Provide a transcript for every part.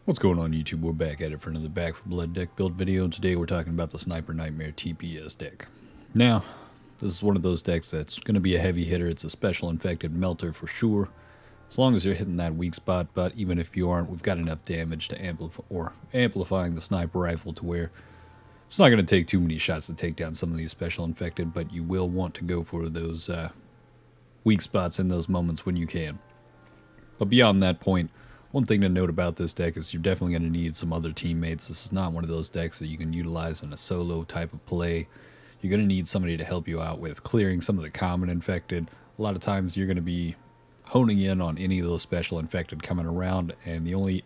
What's going on YouTube? We're back at it for another Back for Blood deck build video, and today we're talking about the Sniper Nightmare TPS deck. Now, this is one of those decks that's going to be a heavy hitter. It's a special infected melter for sure, as long as you're hitting that weak spot, but even if you aren't, we've got enough damage to amplifying the sniper rifle to where it's not going to take too many shots to take down some of these special infected, but you will want to go for those weak spots in those moments when you can. But beyond that point, one thing to note about this deck is you're definitely going to need some other teammates. This is not one of those decks that you can utilize in a solo type of play. You're going to need somebody to help you out with clearing some of the common infected. A lot of times you're going to be honing in on any of those special infected coming around, and the only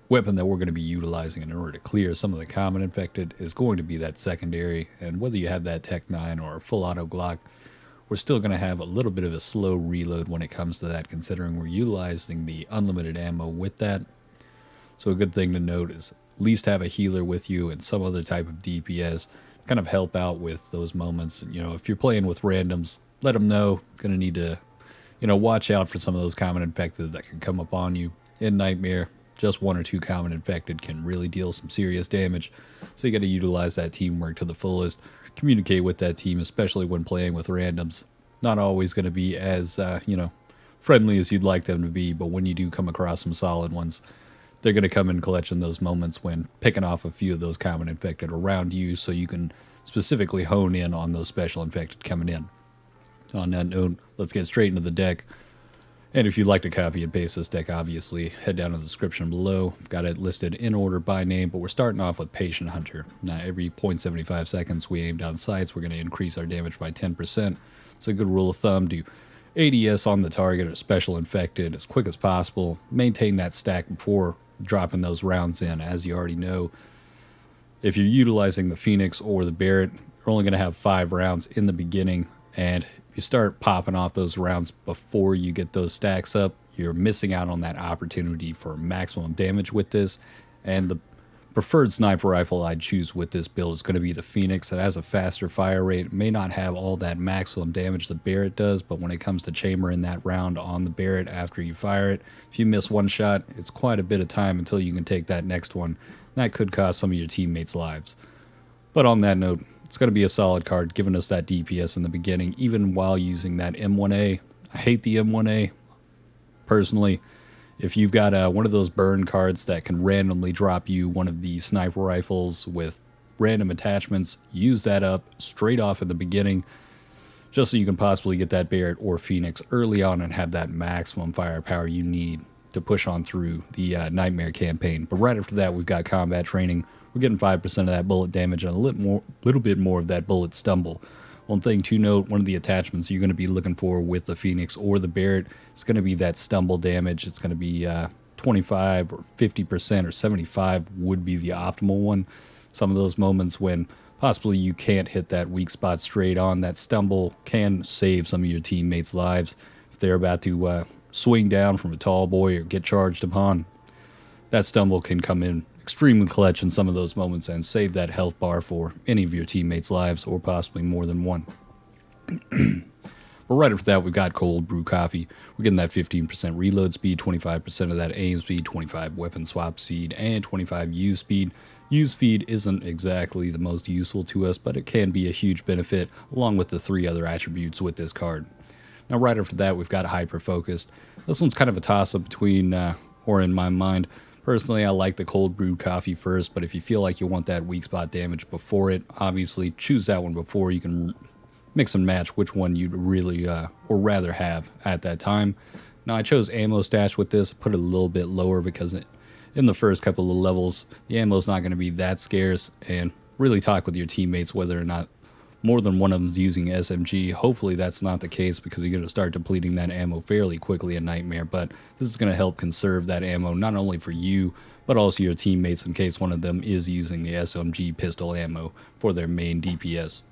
weapon that we're going to be utilizing in order to clear some of the common infected is going to be that secondary. And whether you have that Tech 9 or a full auto Glock, we're still going to have a little bit of a slow reload when it comes to that, considering we're utilizing the unlimited ammo with that. So a good thing to note is at least have a healer with you and some other type of DPS to kind of help out with those moments. You know, if you're playing with randoms, let them know. Going to need to, watch out for some of those common infected that can come up on you. In Nightmare, just one or two common infected can really deal some serious damage. So you got to utilize that teamwork to the fullest. Communicate with that team, especially when playing with randoms. Not always going to be as, friendly as you'd like them to be, but when you do come across some solid ones, they're going to come in clutch in those moments when picking off a few of those common infected around you so you can specifically hone in on those special infected coming in. On that note, let's get straight into the deck. And if you'd like to copy and paste this deck, obviously, head down to the description below. I've got it listed in order by name, but we're starting off with Patient Hunter. Now, every 0.75 seconds we aim down sights, we're going to increase our damage by 10%. It's a good rule of thumb. Do ADS on the target or special infected as quick as possible. Maintain that stack before dropping those rounds in. As you already know, if you're utilizing the Phoenix or the Barrett, you're only going to have 5 rounds in the beginning, and if you start popping off those rounds before you get those stacks up, you're missing out on that opportunity for maximum damage with this. And the preferred sniper rifle I'd choose with this build is going to be the Phoenix. It has a faster fire rate. It may not have all that maximum damage the Barrett does, but when it comes to chambering that round on the Barrett after you fire it, if you miss one shot, it's quite a bit of time until you can take that next one. That could cost some of your teammates' lives. But on that note, it's going to be a solid card, giving us that DPS in the beginning, even while using that M1A. I hate the M1A, personally. If you've got one of those burn cards that can randomly drop you one of the sniper rifles with random attachments, use that up straight off at the beginning, just so you can possibly get that Barrett or Phoenix early on and have that maximum firepower you need to push on through the Nightmare campaign. But right after that, we've got Combat Training. We're getting 5% of that bullet damage and a little bit more of that bullet stumble. One thing to note, one of the attachments you're going to be looking for with the Phoenix or the Barrett is going to be that stumble damage. It's going to be 25 or 50% or 75 would be the optimal one. Some of those moments when possibly you can't hit that weak spot straight on, that stumble can save some of your teammates' lives. If they're about to swing down from a tall boy or get charged upon, that stumble can come in extremely clutch in some of those moments and save that health bar for any of your teammates' lives, or possibly more than one. But right after that, we've got Cold Brew Coffee. We're getting that 15% reload speed, 25% of that aim speed, 25 weapon swap speed, and 25 use speed. Use speed isn't exactly the most useful to us, but it can be a huge benefit, along with the 3 other attributes with this card. Now, right after that, we've got Hyper Focused. This one's kind of a toss-up between, or in my mind, personally, I like the cold brewed coffee first, but if you feel like you want that weak spot damage before it, obviously choose that one before. You can mix and match which one you'd really or rather have at that time. Now, I chose Ammo Stash with this, put it a little bit lower because in the first couple of levels, the ammo's not going to be that scarce, and really talk with your teammates whether or not more than one of them's using SMG. Hopefully that's not the case, because you're going to start depleting that ammo fairly quickly in Nightmare, but this is going to help conserve that ammo not only for you, but also your teammates in case one of them is using the SMG pistol ammo for their main DPS.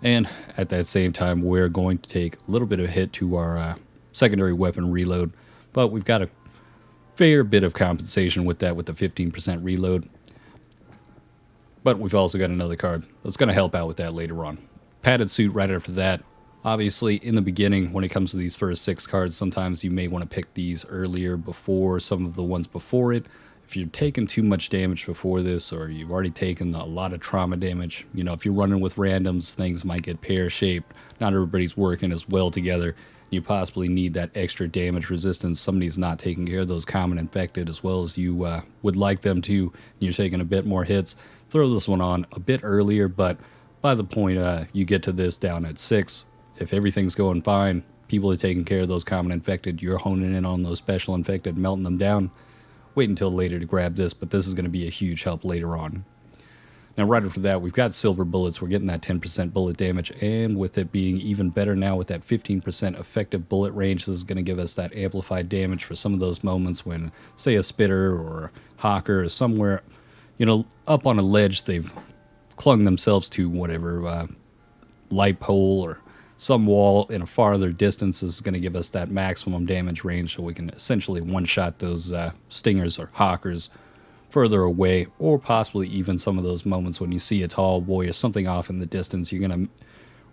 And at that same time, we're going to take a little bit of a hit to our secondary weapon reload, but we've got a fair bit of compensation with that with the 15% reload. But we've also got another card that's going to help out with that later on. Padded Suit right after that. Obviously, in the beginning, when it comes to these first 6 cards, sometimes you may want to pick these earlier before some of the ones before it. If if you're taking too much damage before this, or you've already taken a lot of trauma damage, you know, if you're running with randoms, things might get pear-shaped. Not everybody's working as well together. You possibly need that extra damage resistance. Somebody's not taking care of those common infected as well as you would like them to. You're taking a bit more hits. Throw this one on a bit earlier, but by the point you get to this down at 6, if everything's going fine, people are taking care of those common infected, you're honing in on those special infected, melting them down. Wait until later to grab this, but this is going to be a huge help later on. Now, right after that, we've got silver bullets. We're getting that 10% bullet damage, and with it being even better now with that 15% effective bullet range, this is going to give us that amplified damage for some of those moments when, say, a spitter or a hawker is somewhere, you know, up on a ledge. They've clung themselves to whatever light pole or some wall in a farther distance. Is going to give us that maximum damage range, so we can essentially one-shot those stingers or hawkers further away, or possibly even some of those moments when you see a tall boy or something off in the distance. You're going to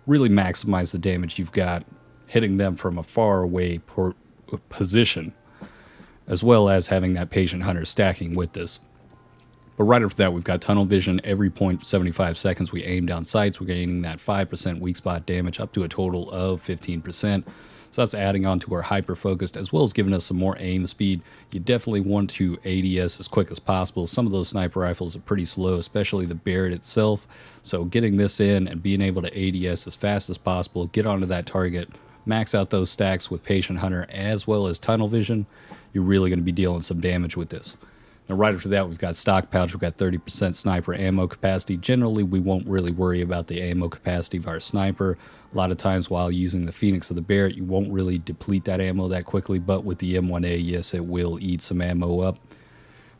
really maximize the damage you've got hitting them from a far away position, as well as having that patient hunter stacking with this. But right after that, we've got tunnel vision. Every 0.75 seconds we aim down sights, we're gaining that 5% weak spot damage up to a total of 15%. So that's adding on to our hyper-focused, as well as giving us some more aim speed. You definitely want to ADS as quick as possible. Some of those sniper rifles are pretty slow, especially the Barrett itself. So getting this in and being able to ADS as fast as possible, get onto that target, max out those stacks with Patient Hunter as well as tunnel vision, you're really going to be dealing some damage with this. Now, right after that, we've got stock pouch. We've got 30% sniper ammo capacity. Generally, we won't really worry about the ammo capacity of our sniper. A lot of times while using the Phoenix or the Barrett, you won't really deplete that ammo that quickly, but with the M1A, yes, it will eat some ammo up.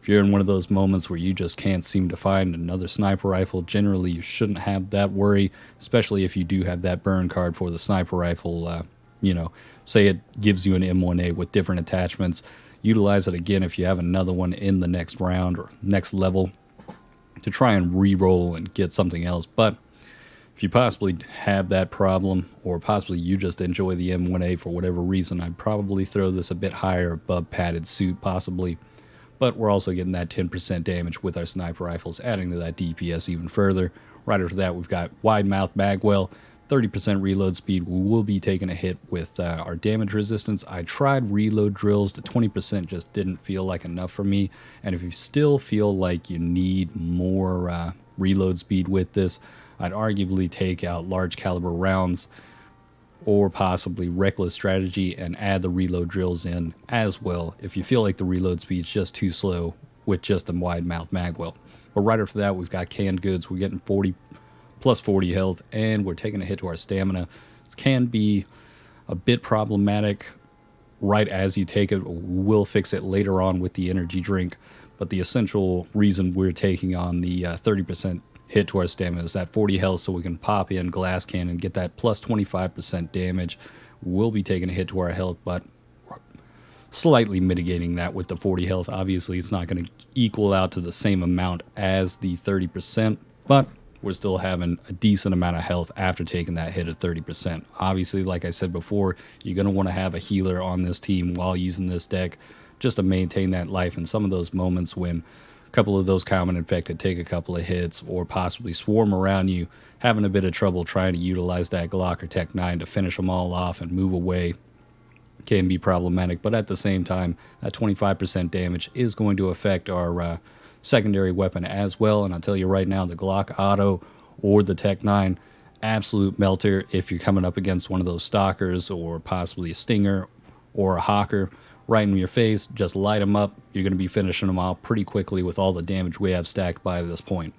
If you're in one of those moments where you just can't seem to find another sniper rifle, generally you shouldn't have that worry, especially if you do have that burn card for the sniper rifle. You know, say it gives you an M1A with different attachments. Utilize it again if you have another one in the next round or next level to try and re-roll and get something else. But if you possibly have that problem, or possibly you just enjoy the M1A for whatever reason, I'd probably throw this a bit higher above padded suit possibly. But we're also getting that 10% damage with our sniper rifles, adding to that DPS even further. Right after that, we've got WIDEMOUTH MAGWELL. 30% reload speed. We will be taking a hit with our damage resistance. I tried reload drills. The 20% just didn't feel like enough for me. And if you still feel like you need more reload speed with this, I'd arguably take out large caliber rounds or possibly reckless strategy and add the reload drills in as well if you feel like the reload speed's just too slow with just the WIDEMOUTH MAGWELL. But right after that, we've got canned goods. We're getting 40 plus 40 health, and we're taking a hit to our stamina. This can be a bit problematic right as you take it. We'll fix it later on with the energy drink, but the essential reason we're taking on the 30% hit to our stamina is that 40 health, so we can pop in glass cannon, get that plus 25% damage. We'll be taking a hit to our health, but slightly mitigating that with the 40 health. Obviously, it's not going to equal out to the same amount as the 30%, but we're still having a decent amount of health after taking that hit of 30%. Obviously, like I said before, you're going to want to have a healer on this team while using this deck just to maintain that life in some of those moments when a couple of those common infected take a couple of hits or possibly swarm around you, having a bit of trouble trying to utilize that Glock or Tech 9 to finish them all off and move away can be problematic. But at the same time, that 25% damage is going to affect our secondary weapon as well. And I'll tell you right now, the Glock Auto or the Tech 9, absolute melter if you're coming up against one of those stalkers or possibly a stinger or a hawker right in your face. Just light them up. You're going to be finishing them off pretty quickly with all the damage we have stacked by this point.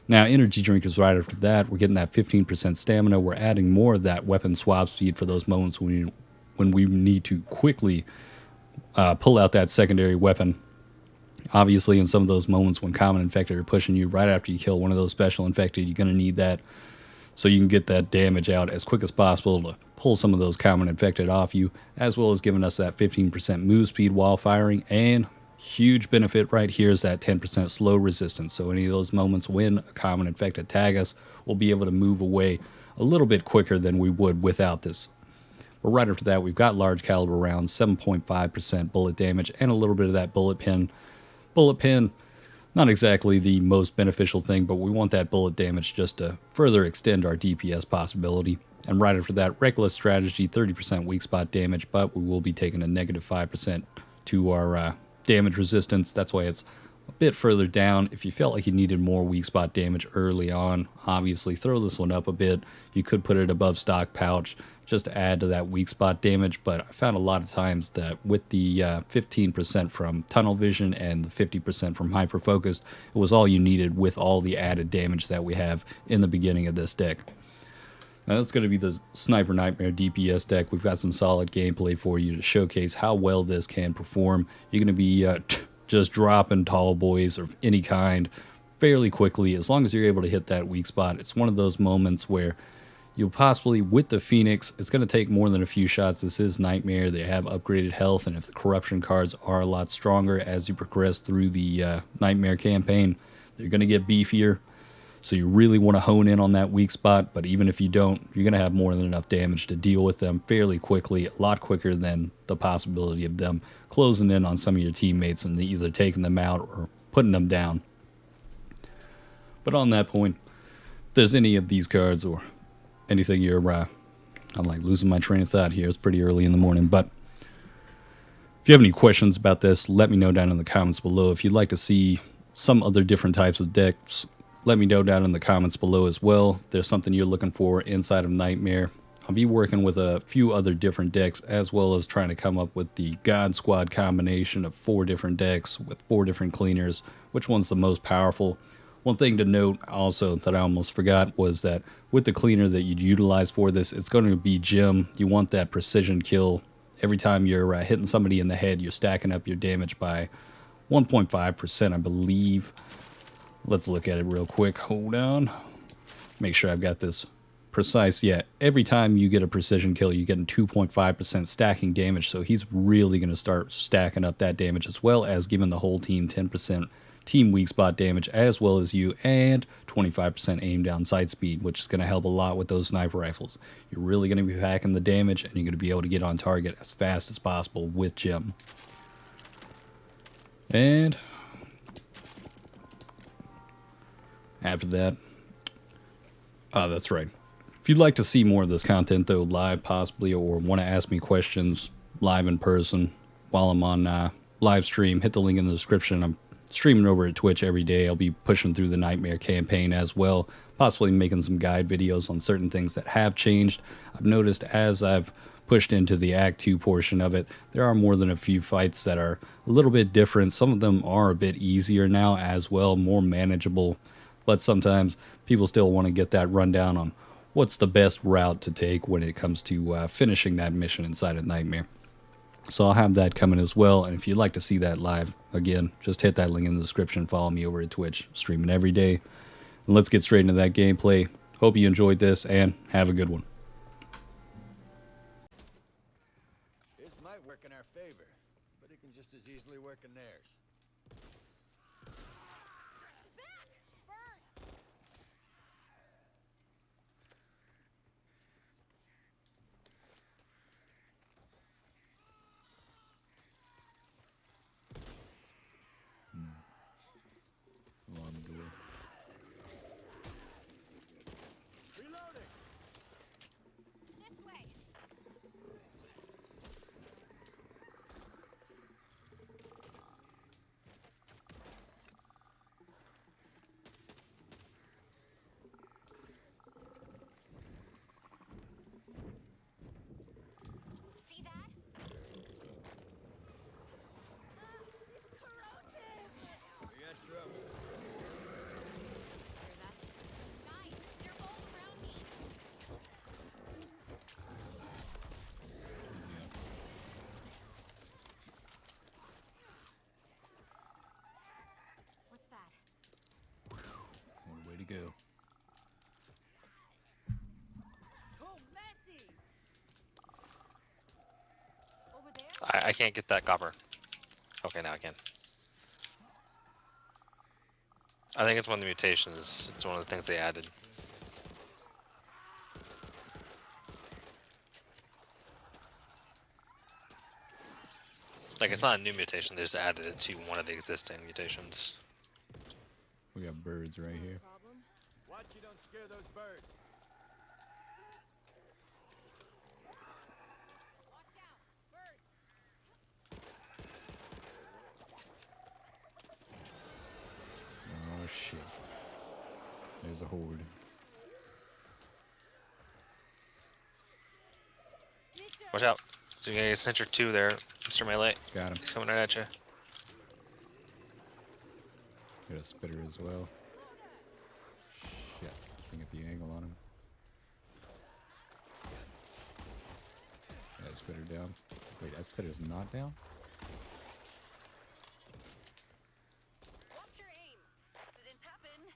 Now, energy drink is right after that. We're getting that 15% stamina. We're adding more of that weapon swap speed for those moments when we need to quickly pull out that secondary weapon. Obviously, in some of those moments when common infected are pushing you right after you kill one of those special infected, you're going to need that so you can get that damage out as quick as possible to pull some of those common infected off you, as well as giving us that 15% move speed while firing. And huge benefit right here is that 10% slow resistance. So any of those moments when a common infected tag us, we'll be able to move away a little bit quicker than we would without this. But right after that, we've got large caliber rounds, 7.5% bullet damage, and a little bit of that bullet pin. Bullet Pin, not exactly the most beneficial thing, but we want that bullet damage just to further extend our DPS possibility. And right after that, Reckless Strategy, 30% weak spot damage, but we will be taking a negative 5% to our damage resistance. That's why it's a bit further down. If you felt like you needed more weak spot damage early on, obviously throw this one up a bit. You could put it above Stock Pouch just to add to that weak spot damage, but I found a lot of times that with the 15% from Tunnel Vision and the 50% from Hyper Focused, it was all you needed with all the added damage that we have in the beginning of this deck. Now that's going to be the Sniper Nightmare DPS deck. We've got some solid gameplay for you to showcase how well this can perform. You're going to be just dropping tall boys of any kind fairly quickly as long as you're able to hit that weak spot. It's one of those moments where you'll possibly, with the Phoenix, it's going to take more than a few shots. This is Nightmare. They have upgraded health, and if the corruption cards are a lot stronger as you progress through the Nightmare campaign, they're going to get beefier. So you really want to hone in on that weak spot, but even if you don't, you're going to have more than enough damage to deal with them fairly quickly, a lot quicker than the possibility of them closing in on some of your teammates and either taking them out or putting them down. But on that point, if there's any of these cards or anything you're, I'm like losing my train of thought here. It's pretty early in the morning, but if you have any questions about this, let me know down in the comments below. If you'd like to see some other different types of decks, let me know down in the comments below as well. If there's something you're looking for inside of Nightmare, I'll be working with a few other different decks as well as trying to come up with the God Squad combination of 4 different decks with 4 different cleaners. Which one's the most powerful? One thing to note also that I almost forgot was that with the cleaner that you'd utilize for this, it's going to be Jim. You want that precision kill. Every time you're hitting somebody in the head, you're stacking up your damage by 1.5%, I believe. Let's look at it real quick. Hold on. Make sure I've got this precise. Yeah, every time you get a precision kill, you're getting 2.5% stacking damage. So he's really going to start stacking up that damage as well as giving the whole team 10% team weak spot damage as well as you, and 25% aim down sight speed, which is going to help a lot with those sniper rifles. You're really going to be packing the damage and you're going to be able to get on target as fast as possible with Jim. And after that, that's right. If you'd like to see more of this content, though, live possibly, or want to ask me questions live in person while I'm on live stream, hit the link in the description. I'm streaming over at Twitch every day. I'll be pushing through the Nightmare campaign as well, possibly making some guide videos on certain things that have changed. I've noticed as I've pushed into the Act 2 portion of it, there are more than a few fights that are a little bit different. Some of them are a bit easier now as well, more manageable. But sometimes people still want to get that rundown on what's the best route to take when it comes to finishing that mission inside of Nightmare. So I'll have that coming as well. And if you'd like to see that live, again, just hit that link in the description. Follow me over at Twitch, streaming every day. And let's get straight into that gameplay. Hope you enjoyed this and have a good one. This might work in our favor, but it can just as easily work in theirs. Reloading. This way. See that? Corrosive! We got trouble. Hear that? Guys, they're all around me. What's that? Way to go. So messy! Over there? I can't get that copper. Okay, now I can. I think it's one of the mutations. It's one of the things they added. Like, it's not a new mutation, they just added it to one of the existing mutations. We got birds right here. Problem? Watch you don't scare those birds. Watch out! Birds! Oh shit. There's a horde. Snitcher! Watch out. So you're gonna get Snitcher 2 there, Mr. Melee. Got him. He's coming right at you. Got a spitter as well. Shit. Can get the angle on him. That spitter down. Wait, that spitter's not down? Watch your aim! Accidents happen!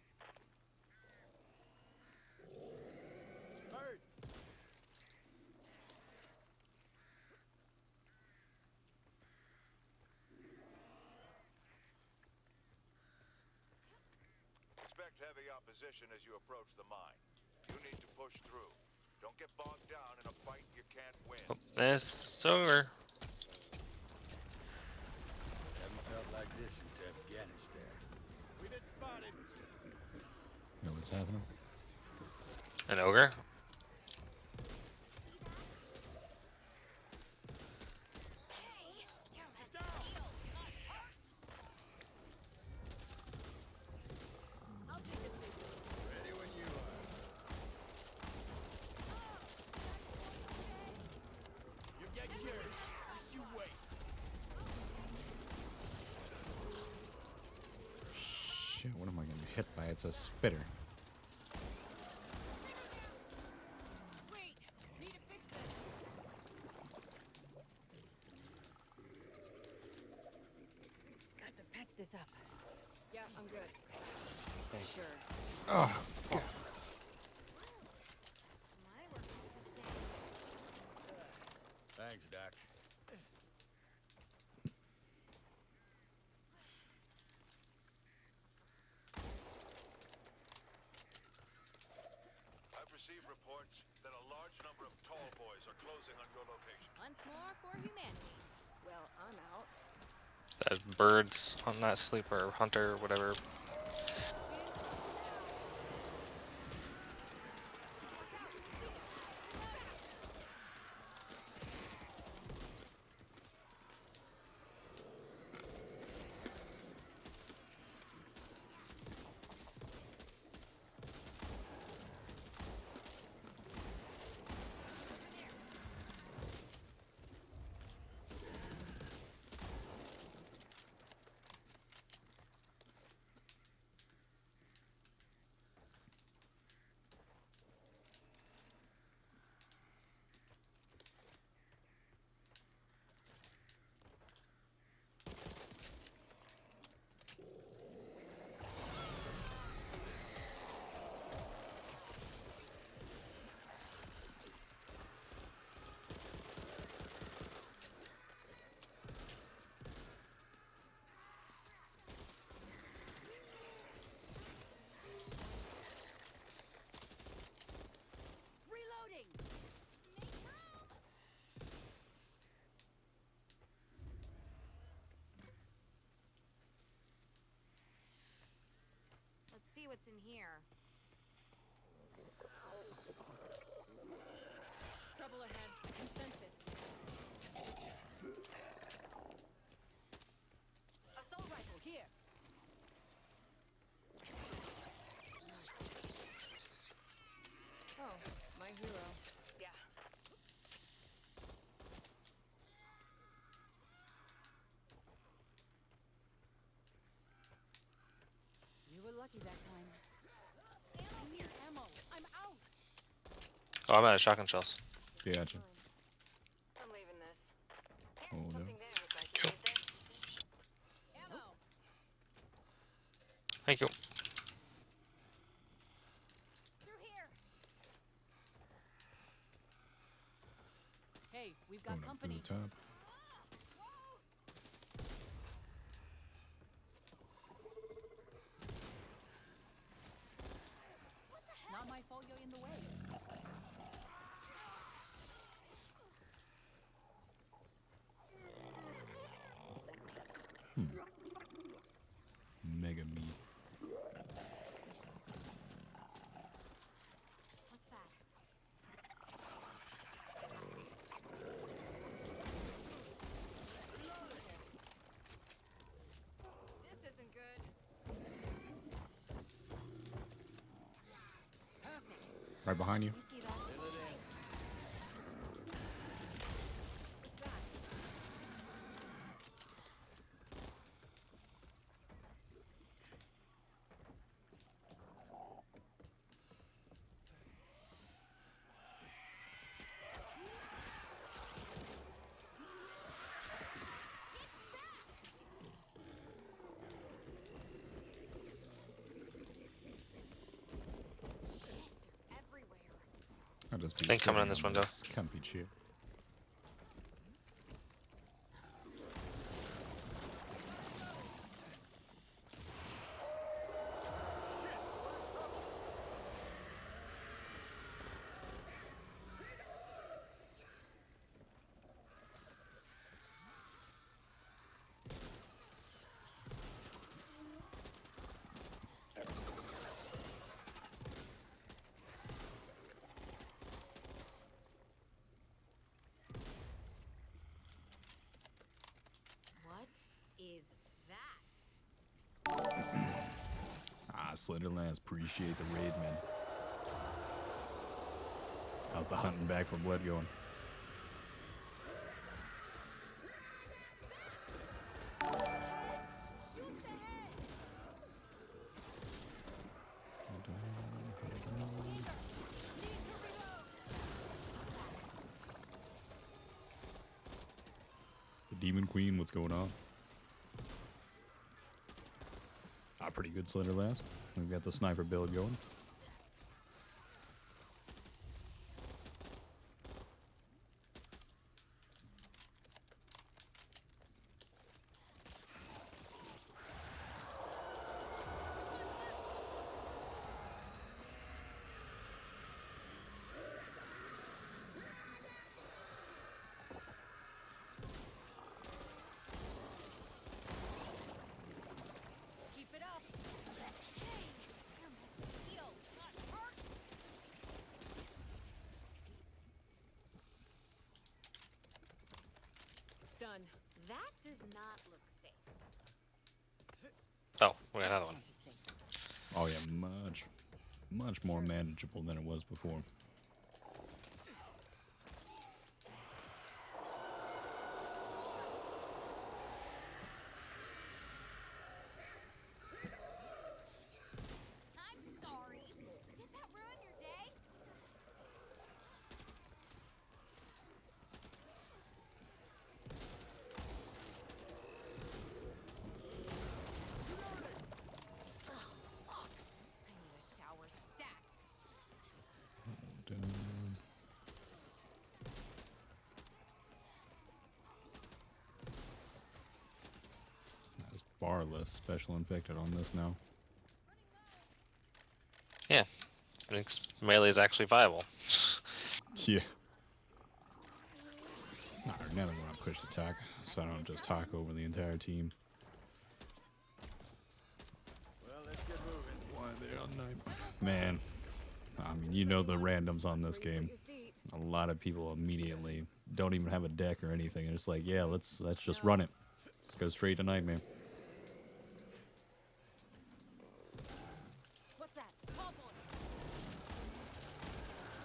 Birds. Expect heavy opposition as you approach the mine. You need to push through. Don't get bogged down in a fight you can't win. Oh, it's over. Haven't felt like this since Afghanistan. We've been spotted. You know what's happening? An ogre? Hey! You're meant to heal, not hurt! I'll take this big one. Ready when you are. You get yours. Just you wait. Shit, what am I gonna hit by? It's a spitter. Wait! Need to fix this! Got to patch this up. Yeah, I'm good. Sure. Oh, God. That's my work for the day. Thanks, Doc. I've received reports that a large number of tall boys are closing on your location. Once more for humanity. Well, I'm out. There's birds on that sleeper, hunter, whatever. Reloading! Let's see what's in here. Trouble ahead. I can sense it. Assault rifle here. Oh, my hero. Yeah. You were lucky that time. I need ammo. I'm out. Oh, I'm out of shotgun shells. Gotcha. I'm leaving this. Oh, no. Something there if I can get this. Ammo. Thank you. Through here. Hey, we've Going got up to the company. top. Not my fault you're in the way. Mega meat. What's that? This isn't good. Right behind you. You see that? What's that? Everywhere. I'll just be Thing coming sitting in this window. Comfy chair. What is that? Ah, Slenderlands, appreciate the raid, man. How's the hunting back for blood going? Shoots ahead! The Demon Queen, what's going on? Ah, pretty good Slenderlands. We've got the sniper build going. Keep it up! Hey! Heal! Not hurt! It's done. That does not look safe. Oh, we got another one. Can't be safe. Oh yeah, much more manageable than it was before. I'm sorry. Did that ruin your day? Oh, fuck. I need a shower stat. That's far less special infected on this now. Yeah. I think melee is actually viable. Yeah. Alright, now they're gonna push the talk, so I don't just talk over the entire team. Well, let's get moving. Why are they on night? Man, I mean, you know the randoms on this game. A lot of people immediately don't even have a deck or anything. And it's like, yeah, let's just run it. Let's go straight to Nightmare. What's that? Tall boy.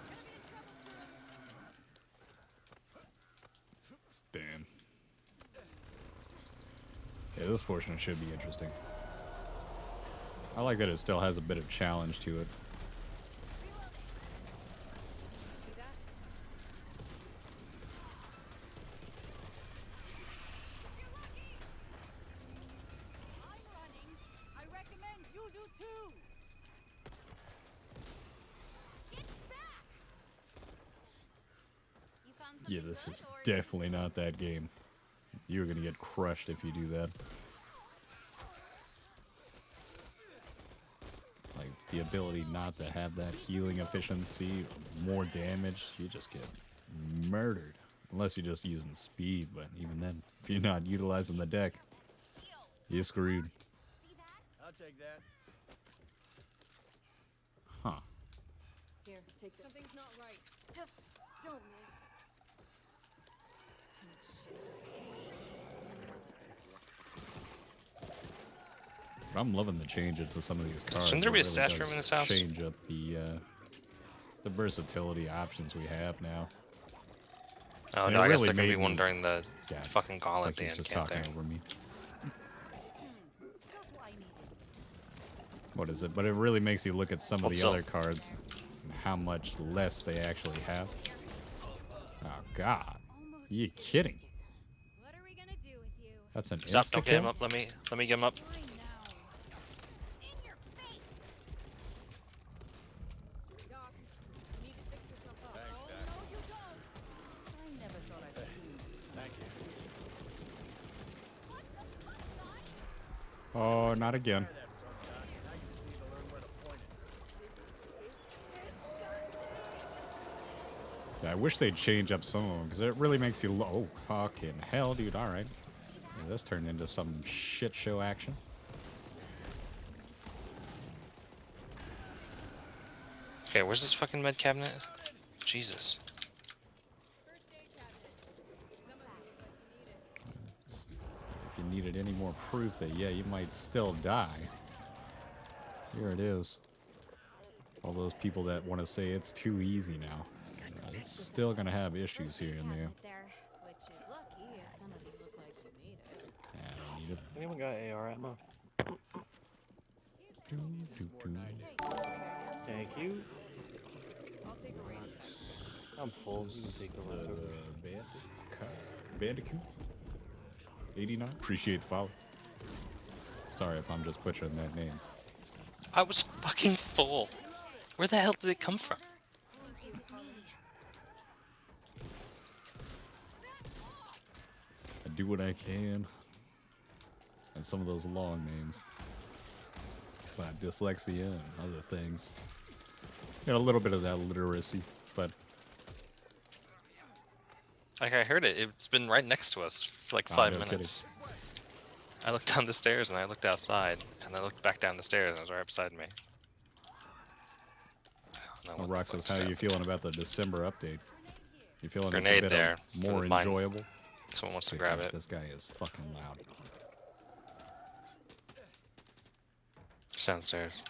Gonna be in trouble soon. Damn. Yeah, this portion should be interesting. I like that it still has a bit of challenge to it. Reloading. See that? You're lucky. I'm running. I recommend you do too. Get back. You found something Yeah, this good, is or definitely not that game. You're gonna get crushed if you do that. Like, the ability not to have that healing efficiency, more damage, you just get murdered. Unless you're just using speed, but even then, if you're not utilizing the deck. Heal. You're screwed. I'll take that. Huh. Here, take this. Something's not right. Just don't miss. Too much shit. I'm loving the changes to some of these cards. Shouldn't there be a It really stash does room in this house? Change up the versatility options we have now. Oh And no, it I guess really there could be made one me- during the God, fucking gauntlet at the Texas end, just can't there? talking over me. Just what I needed. What is it? But it really makes you look at some of What's the up? other cards and how much less they actually have. Oh God, Almost are you kidding? What are we gonna do with you? That's an Stop! Don't get him insta-kill? up. Let me get him up. Fine now. In your face. Doc, you need to fix yourself up. Thanks, Oh, Dad. no, you don't. I never thought I'd be doing this. Thank you. What the fuck, son? Oh, not again. Try that front, Doc. Now you just need to learn where to point it. Yeah, I wish they'd change up some of them because it really makes you look. Oh, fucking hell, dude. All right. Yeah, this turned into some shit show action. Okay, where's this fucking med cabinet? Jesus. First aid cabinet. Some of it look like you need it. If you needed any more proof that, yeah, you might still die. Here it is. All those people that want to say it's too easy now. It's still going to have issues here and there. There, which is lucky, as some of you look like you need it. Yeah, I don't need it. Anyone got AR ammo? Thank you. I'll take a range. I'm full. You can take the rest of it. Bandicoot? 89? Appreciate the follow. Sorry if I'm just butchering that name. I was fucking full. Where the hell did it come from? I do what I can. And some of those long names. About dyslexia and other things. Got a little bit of that literacy, but Like I heard it. It's been right next to us for like Oh, 5 no minutes. I looked down the stairs and I looked outside and I looked back down the stairs and it was right beside me. I don't know what the Roxas, fuck's how are you happening. feeling about the December update? You feeling Grenade it's a bit there for more the mine. enjoyable? Someone wants to grab it. This guy is fucking loud. It's downstairs.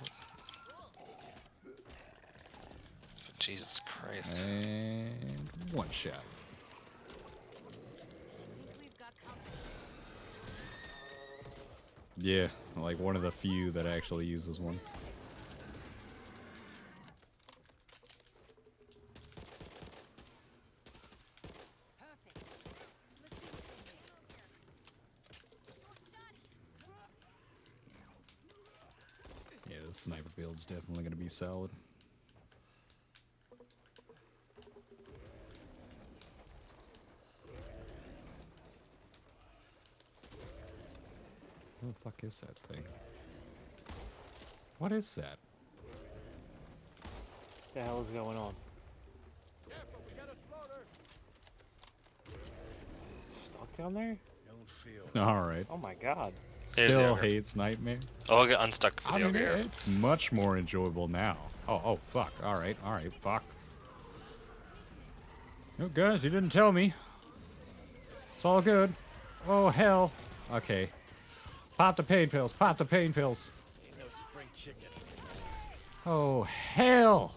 Jesus Christ. And one shot. We've got company. Yeah, like one of the few that actually uses one. Perfect. Let's see what's in here. Yeah, the sniper build's definitely going to be solid. What the fuck is that thing? What is that? What the hell is going on? Careful, we got a sploder. Stuck down there? Don't feel. Alright. Oh my god. Here's the Still ogre. hates Nightmare. Oh, I'll get unstuck for I the mean, ogre. it's much more enjoyable now. Oh, fuck. Alright, fuck. Oh, guys, you didn't tell me. It's all good. Oh, hell. Okay. Pop the pain pills, pop the pain pills. Ain't no spring chicken. Oh, hell.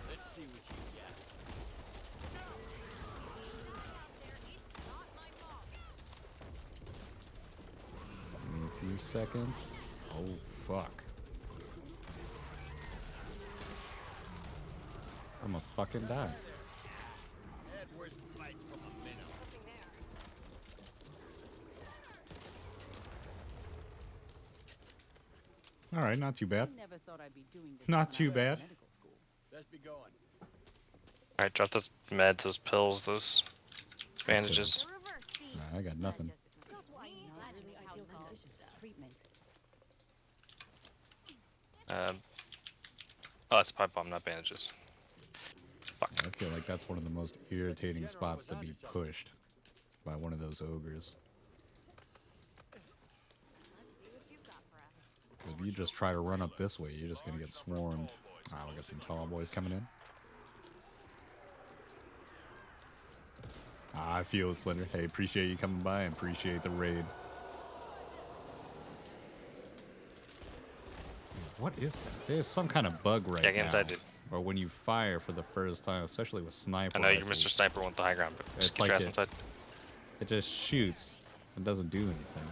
Let's see what you got. Give me a few seconds. Oh, fuck. I'm gonna fucking die. Had worse bites from a minnow. Alright, not too I bad. never thought I'd be doing this. Not when I too was in bad. medical school. Let's be going. Alright, drop those meds, those pills, those bandages. The reverse seat. Nah, I got nothing. Just what I need. Not Glad to really meet ideal house conditions for treatment. Oh, that's a pipe bomb, not bandages. Fuck. I feel like that's one of the most irritating spots to be pushed by one of those ogres. If you just try to run up this way, you're just gonna get swarmed. Ah, we got some tall boys coming in. Ah, I feel it, Slender. Hey, appreciate you coming by and appreciate the raid. What is that? There's some kind of bug right Yeah, get now. inside, dude. Or when you fire for the first time, especially with sniper. I know you're rifles, Mr. Sniper with the high ground, but just It's get your like ass inside. it just shoots and doesn't do anything.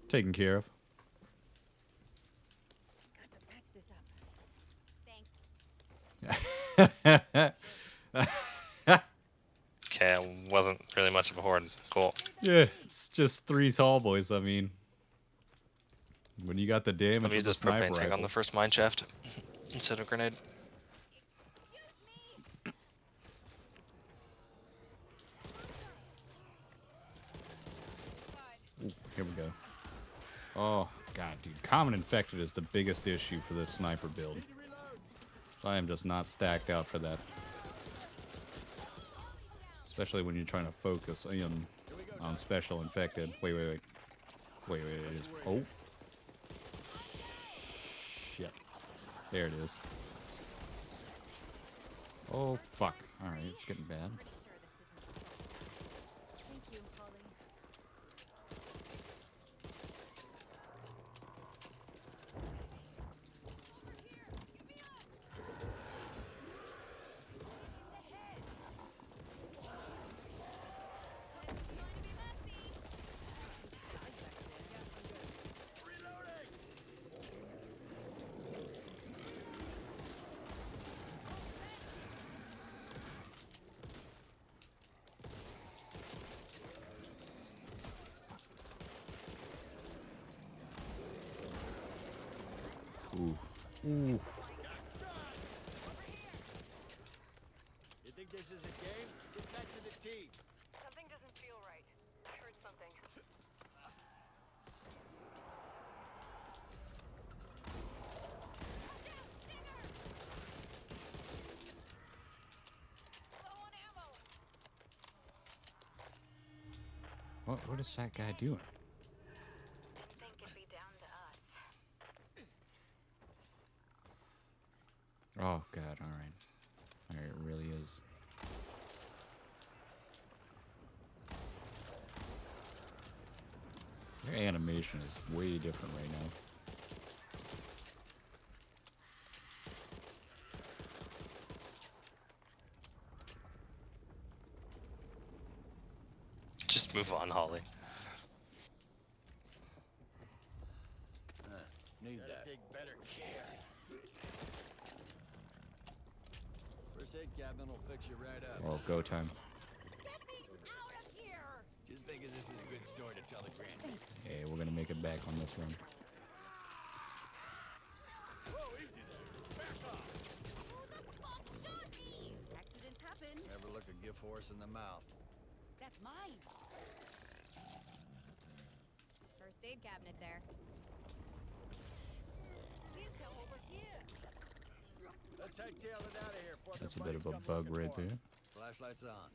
Taken care of. Got to patch this up. Thanks. Okay, it wasn't really much of a horde. Cool. Yeah, it's just 3 tall boys. I mean, when you got the damage Let me use with this the sniper propane tank on rifle, the first mine shaft instead of grenade. Ooh, here we go. Oh, God, dude. Common Infected is the biggest issue for this sniper build. So I am just not stacked out for that. Especially when you're trying to focus on Special Infected. Wait, it is... Oh. Shit. There it is. Oh, fuck. Alright, it's getting bad. Thank you, Holly. Ooh. You think this is a game? Get back to the team. Something doesn't feel right. I heard something. Low on ammo. What is that guy doing? Think it'd be down to us. Oh, God, alright. There it really is. Their animation is way different right now. Just move on, Holly. Need that. Take better care. First aid cabinet will fix you right up. Oh, go time. Get me out of here! Just thinking this is a good story to tell the grandkids. Hey, we're gonna make it back on this run. Whoa, easy there. Back off. Who the fuck shot me? Accidents happen. Never look a gift horse in the mouth. That's mine. First aid cabinet there. Intel over here. Let's hightail it out of here. Before That's a their bit of buddies a come bug looking right for 'em. there. Flashlights on.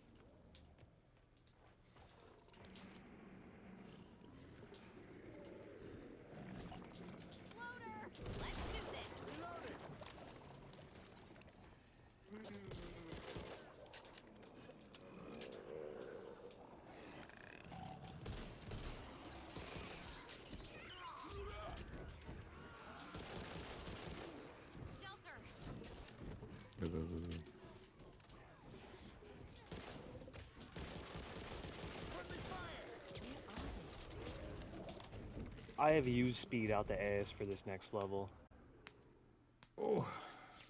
Loader! Let's do this! Reloading. Shelter! Go, go, go, go. Friendly fire. I have used speed out the ass for this next level. Oh,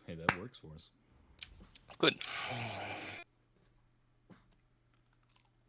hey, that works for us. Good.